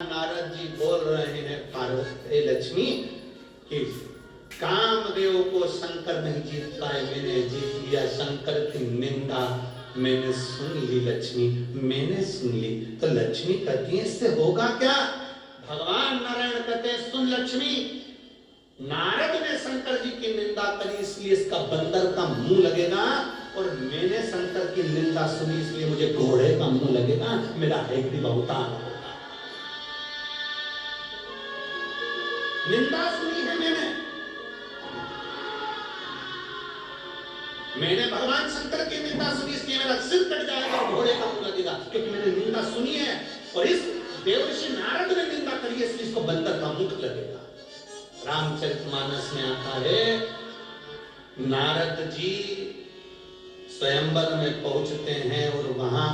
नारद जी बोल रहे हैं पार्वती लक्ष्मी कि कामदेव को शंकर नहीं जीत पाए, मैंने जीत लिया। शंकर की निंदा मैंने सुन ली लक्ष्मी, मैंने सुन ली। तो लक्ष्मी कहती है इससे होगा क्या? भगवान नारायण कहते हैं सुन लक्ष्मी, नारद ने शंकर जी की निंदा करी इसलिए इसका बंदर का मुंह लगेगा, और मैंने शंकर की निंदा सुनी इसलिए मुझे घोड़े का मुंह लगेगा, मेरा हैग्रीव अवतार होगा। निंदा सुनी है मैंने भगवान शंकर की निंदा सुनी इसलिए मेरा सिर कट जाएगा और घोड़े का मुंह लगेगा, क्योंकि मैंने निंदा सुनी है। और इस देवर्षि नारद ने निंदा करी है इसलिए इसको बंदर का मुख लगेगा। रामचरितमानस में आता है नारद जी स्वयंवर में पहुंचते हैं और वहां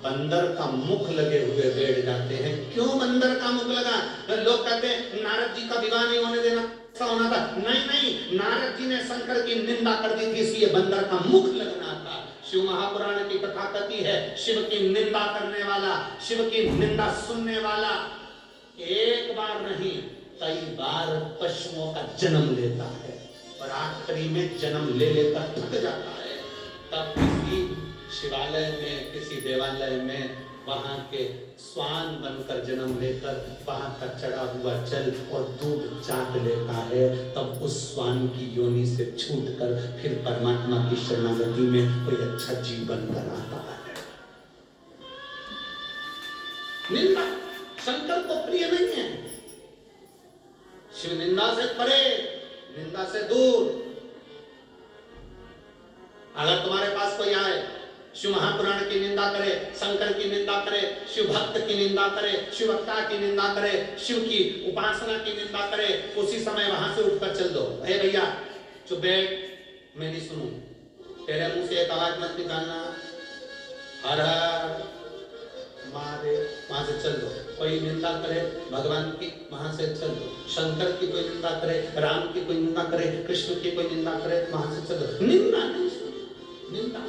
बंदर का मुख लगे हुए बैठ जाते हैं। क्यों बंदर का मुख लगा? लोग कहते हैं नारद जी का विवाह नहीं होने देना, ऐसा होना था। नहीं, नारद जी ने शंकर की निंदा कर दी थी इसलिए बंदर का मुख लगना था। शिव महापुराण की कथा कहती है शिव की निंदा करने वाला, शिव की निंदा सुनने वाला एक बार नहीं कई बार पशुओं का जन्म लेता है और आखिरी में जन्म ले लेकर थक जाता है। तब किसी शिवालय में, किसी देवालय में वहां के स्वान बनकर जन्म लेकर वहां का चढ़ा हुआ जल और दूध चाट लेता है। तब उस स्वान की योनि से छूटकर फिर परमात्मा की शरणागति में कोई अच्छा जीवन बनाता है। निंदा शंकर को प्रिय नहीं है। शिव निंदा से परे, निंदा से दूर। अगर तुम्हारे पास कोई आए शिव महापुराण की निंदा करे, शंकर की निंदा करे, शिव भक्त की निंदा करे, शिव भक्ता की निंदा करे, शिव की उपासना की निंदा करे, उसी समय वहां से उठकर चल दो। अरे भैया चुप बैठ, मैं नहीं सुनूं, तेरे मुंह से एक आवाज मत निकालना, हर हर महादेव, वहां से चल दो। कोई निंदा करे भगवान की, वहां से चल दो। शंकर की कोई निंदा करे, राम की कोई निंदा करे, कृष्ण की कोई निंदा करे, वहां से चल दो। निंदा नहीं, निंदा।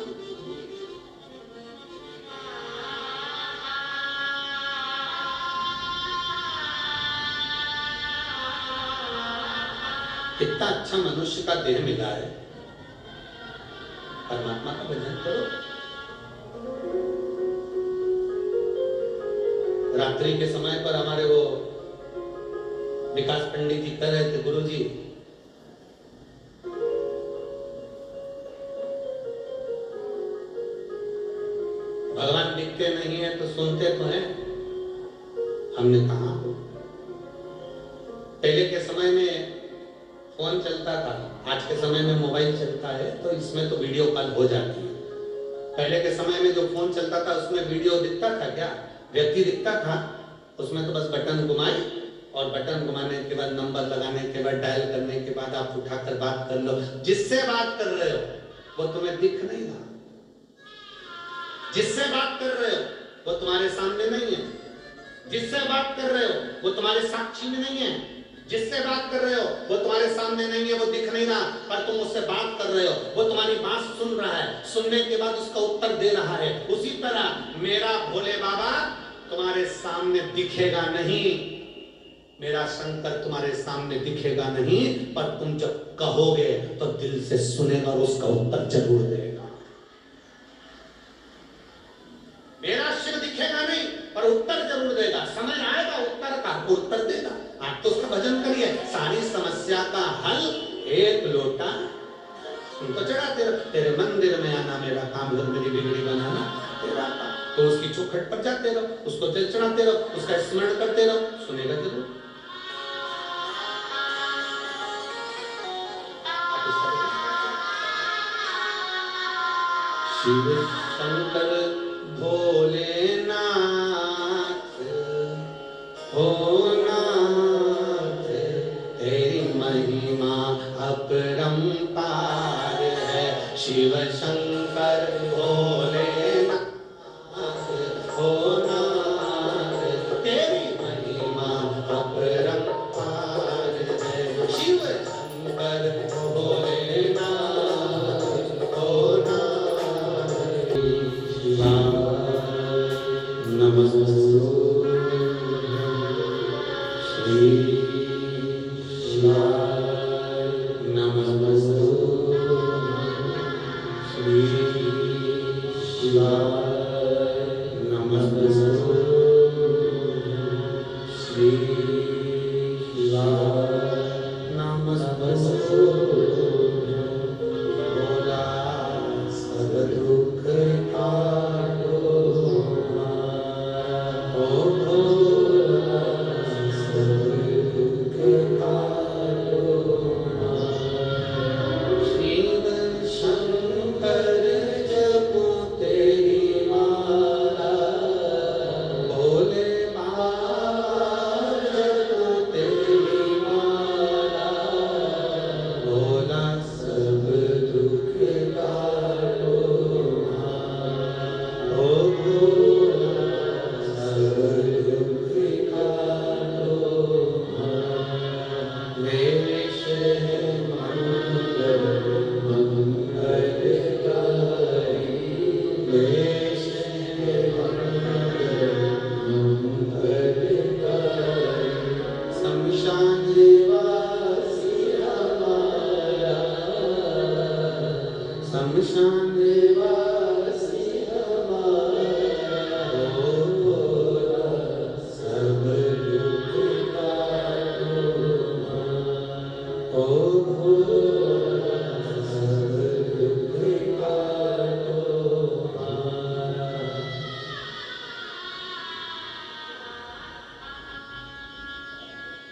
कितना अच्छा मनुष्य का देह मिला है। परमात्मा का भजन करो। रात्रि के समय पर हमारे वो विकास पंडित जी कह रहे थे, गुरु जी भगवान दिखते नहीं है तो सुनते तो हैं। हमने कहा पहले के समय में फोन चलता था, आज के समय में मोबाइल चलता है तो इसमें तो वीडियो कॉल हो जाती है। पहले के समय में जो फोन चलता था उसमें वीडियो दिखता था क्या? व्यक्ति दिखता था, उसमें तो बस बटन घुमाए और बटन घुमाने के बाद नंबर लगाने के बाद डायल करने के बाद आप उठाकर बात कर लो। जिससे बात कर रहे हो वो तुम्हें दिख नहीं रहा, जिससे बात कर रहे हो वो तुम्हारे सामने नहीं है, जिससे बात कर रहे हो वो तुम्हारे साक्षी में नहीं है, जिससे बात कर रहे हो वो तुम्हारे सामने नहीं है, वो दिख नहीं रहा, पर तुम उससे बात कर रहे हो, वो तुम्हारी बात सुन रहा है, सुनने के बाद उसका उत्तर दे रहा है। उसी तरह मेरा भोले बाबा तुम्हारे सामने दिखेगा नहीं, मेरा शंकर तुम्हारे सामने दिखेगा नहीं, पर तुम जब कहोगे तो दिल से सुनेगा और उसका उत्तर जरूर देगा। मेरा शिव दिखेगा नहीं पर उत्तर जरूर देगा, समय आएगा उत्तर का, उत्तर देगा। आप तो उसका भजन करिए, सारी समस्या का हल एक लोटा उनको चढ़ाते रहो। तेरे मंदिर में आना मेरा काम, घर मेरी बिगड़ी बनाना तेरा काम। तो उसकी चौखट पर जाते रहो, उसको जल चढ़ाते रहो, उसका स्मरण करते रहो, सुनेगा जरूर। शिव शंकर भोलेनाथ हो नाथ, तेरी महिमा अपरंपार है। शिव शंकर भोलेनाथ हो नाथ, तेरी महिमा अपरंपार है। शिव शंकर भोलेनाथ हो नाथ, नमः।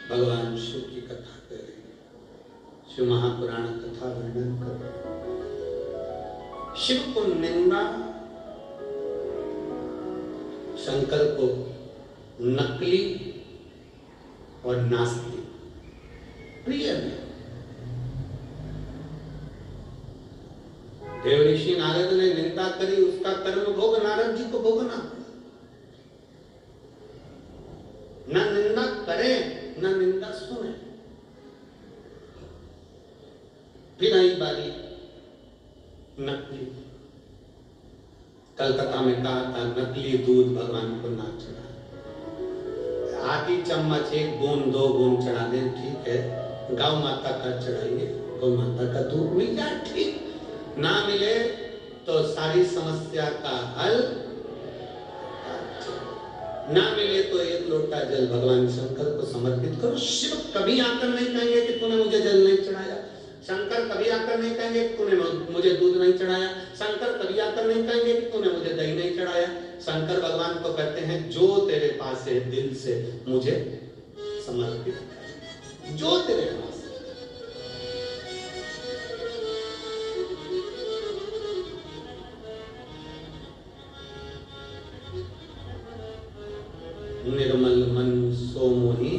भगवान शिव की कथा करें, शिव महापुराण कथा वर्णन करें। शिव को निंदा, शंकर को नकली और नास्तिक प्रिय है। देव ऋषि नारद ने निंदा करी, उसका कर्म भोग नारद जी को भोगना। न निंदा करें न निंदा सुने। फिर आई बारी नकली। कलकत्ता में कहा था नकली दूध भगवान को ना चढ़ा। आधी चम्मच, 1 बूंद 2 बूंद चढ़ा दें, ठीक है। गौ माता का चढ़ाइए, गौ माता का दूध मिल जाए ठीक, ना मिले तो सारी समस्या का हल, ना मिले तो 1 लोटा जल भगवान शंकर को समर्पित करो। शिव कभी आकर नहीं कहेंगे कि तूने मुझे जल नहीं चढ़ाया। शंकर कभी आकर नहीं कहेंगे कि तूने मुझे दूध नहीं चढ़ाया। शंकर कभी आकर नहीं कहेंगे कि तूने मुझे दही नहीं चढ़ाया। शंकर भगवान को कहते हैं जो तेरे पास है दिल से मुझे समर्पित कर, जो तेरे पास। निर्मल मन सो मोही,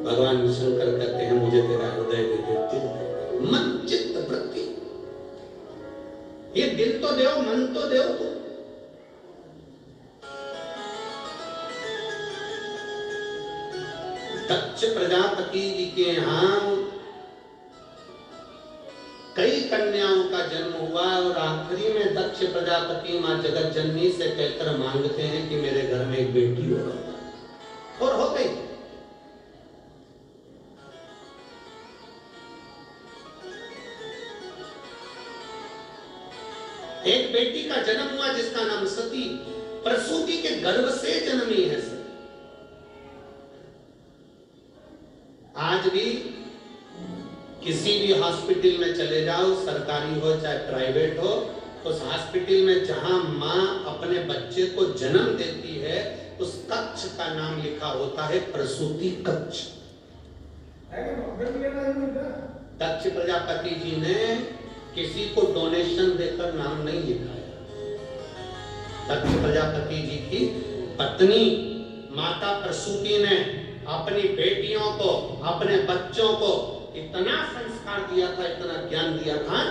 भगवान शंकर कहते हैं मुझे तेरा हृदय दे दे, दिल दे, मन चित्त वृत्ति। ये दिल तो दो, मन तो दो। दक्ष प्रजापति जी के यहाँ कई कन्याओं का जन्म हुआ और आखिरी में दक्ष प्रजापति मां जगत जननी से कहकर मांगते हैं कि मेरे घर में एक बेटी हो, और हो गई। एक बेटी का जन्म हुआ जिसका नाम सती, प्रसूति के गर्भ से जन्मी है सती। आज भी किसी भी हॉस्पिटल में चले जाओ, सरकारी हो चाहे प्राइवेट हो, उस हॉस्पिटल में जहां मां अपने बच्चे को जन्म देती है उस कक्ष का नाम लिखा होता है प्रसूति कक्ष। दक्ष प्रजापति जी ने किसी को डोनेशन देकर नाम नहीं लिखाया। दक्ष प्रजापति जी की पत्नी माता प्रसूति ने अपनी बेटियों को, अपने बच्चों को इतना संस्कार दिया था, इतना ज्ञान दिया था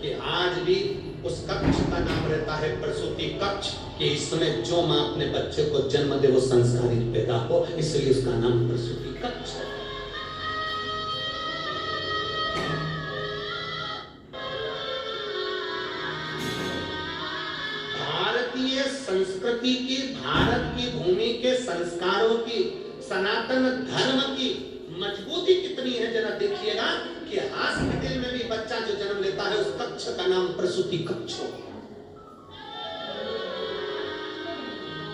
कि आज भी उस कक्ष का नाम रहता है प्रसूति कक्ष, कि इसमें जो मां अपने बच्चे को जन्म दे वो संस्कारित पैदा हो, इसलिए उसका नाम प्रसूति कक्ष है। भारतीय संस्कृति की, भारत की भूमि के संस्कारों की, सनातन धर्म की मजबूती कितनी है जरा देखिएगा कि हॉस्पिटल में भी बच्चा जो जन्म लेता है उस कक्ष का नाम प्रसूति कक्ष हो।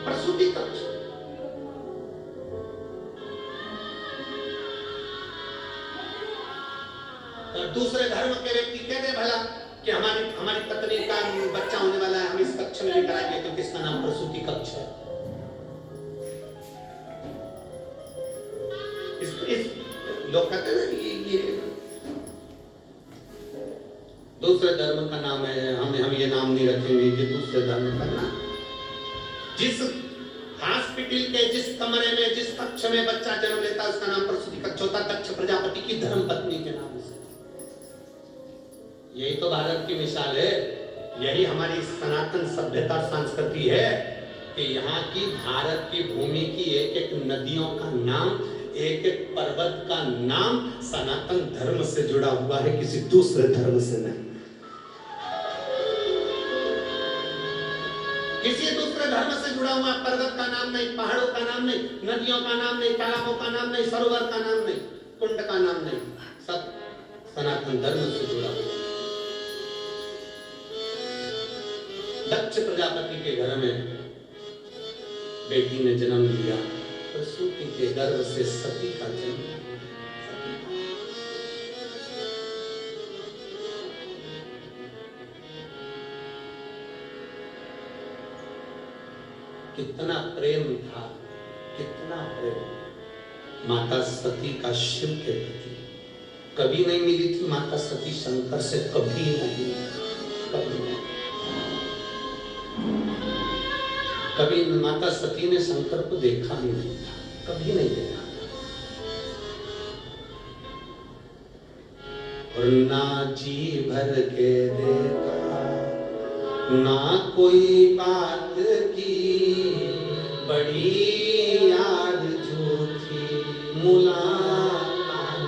प्रसूति कक्ष। दूसरे धर्म के व्यक्ति कह दे भला कि हमारी पत्नी का बच्चा होने वाला है, हम इस कक्ष में लेकर आएंगे, क्योंकि इसका नाम प्रसूति कक्ष है। इस लोग कहते हैं ना ये दूसरे धर्म का नाम है, हम ये नाम नहीं रखेंगे, ये दूसरे धर्म का नाम। जिस हॉस्पिटल के जिस कमरे में जिस कक्ष में बच्चा जन्म लेता है उसका नाम प्रसूति कक्ष होता, दक्ष प्रजापति की धर्म पत्नी के नाम से। यही तो भारत की मिसाल है, यही हमारी सनातन सभ्यता और संस्कृति है कि यहाँ की भारत की भूमि की एक एक नदियों का नाम, एक एक पर्वत का नाम सनातन धर्म से जुड़ा हुआ है, किसी दूसरे धर्म से नहीं। किसी दूसरे धर्म से जुड़ा हुआ पर्वत का नाम नहीं, पहाड़ों का नाम नहीं, नदियों का नाम नहीं, तालाबों का नाम नहीं, सरोवर का नाम नहीं, कुंड का नाम नहीं, सब सनातन धर्म से जुड़ा हुआ। दक्ष प्रजापति के घर में बेटी ने जन्म लिया, प्रसूति के गर्भ से सती का जन्म। कितना प्रेम था, कितना प्रेम माता सती का शिव के प्रति। कभी नहीं मिली थी माता सती शंकर से, कभी नहीं, कभी नहीं। कभी माता सती ने शंकर को देखा ही नहीं था, कभी नहीं देखा था। और ना जी भर के देखा, ना कोई बात की, बड़ी आरज़ू थी मुलाकात।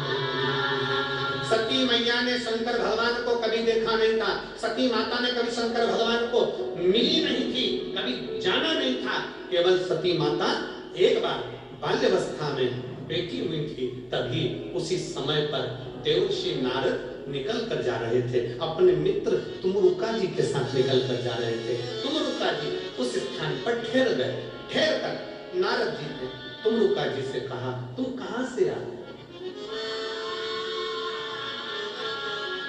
सती मैया ने शंकर भगवान को कभी देखा नहीं था, सती माता ने कभी शंकर भगवान को मिली नहीं थी, कभी जाना नहीं था। केवल सती माता एक बार बाल्यावस्था में बेटी हुई थी, तभी उसी समय पर देवर्षि नारद निकल कर जा रहे थे, अपने मित्र तुमरुका जी के साथ निकल कर जा रहे थे। तुमरुका जी उस स्थान पर ठहर गए। ठहर कर नारद जी ने तुमरुका जी से कहा, तुम कहां से आए?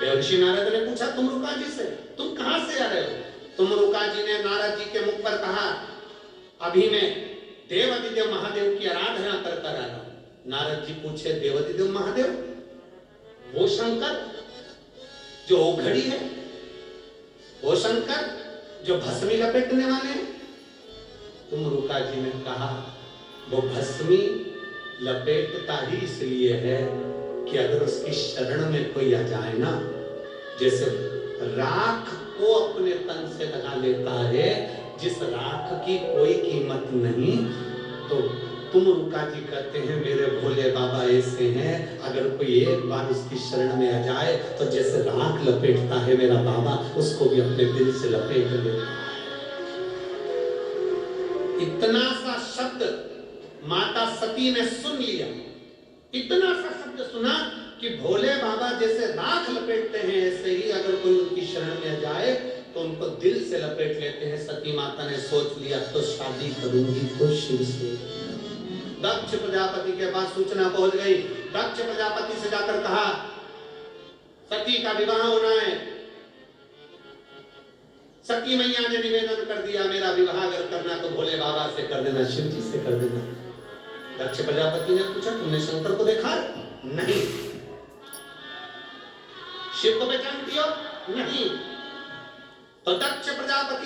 देवर्षि नारद ने पूछा तुमरुका जी से, तुम कहां से आ रहे हो? तुमरुका जी ने नारद जी के मुख पर कहा, अभी मैं देवादिदेव महादेव की आराधना कर कर आ रहा हूं। नारद जी पूछे, देवादिदेव महादेव? वो शंकर जो ओघड़ी है, वो शंकर जो भस्मी लपेटने वाले हैं? तुमरुका जी ने कहा, वो भस्मी लपेटता ही इसलिए है कि अगर उसकी शरण में कोई आ जाए ना, जैसे राख को अपने तन से लगा लेता है, जिस राख की कोई कीमत नहीं, तो तुमरुका जी कहते हैं मेरे भोले बाबा ऐसे हैं, अगर कोई एक बार उसकी शरण में आ जाए तो जैसे राख लपेटता है मेरा बाबा, उसको भी अपने दिल से लपेट लेता है। इतना सा शब्द माता सती ने सुन लिया, इतना सा शब्द सुना कि भोले बाबा जैसे राख लपेटते हैं, ऐसे ही अगर कोई उनकी शरण में जाए तो उनको दिल से लपेट लेते हैं। सती माता ने सोच लिया, तो शादी करूंगी तो शिव से। दक्ष प्रजापति के पास सूचना पहुंच गई। दक्ष प्रजापति से जाकर कहा, सती का विवाह होना है। सती मैया ने निवेदन कर दिया, मेरा विवाह अगर करना तो भोले बाबा से कर देना, शिव जी से कर देना। दक्ष प्रजापति ने पूछा, तुमने शंकर को देखा? नहीं। शिव को पहचानती हो? नहीं। तो दक्ष प्रजापति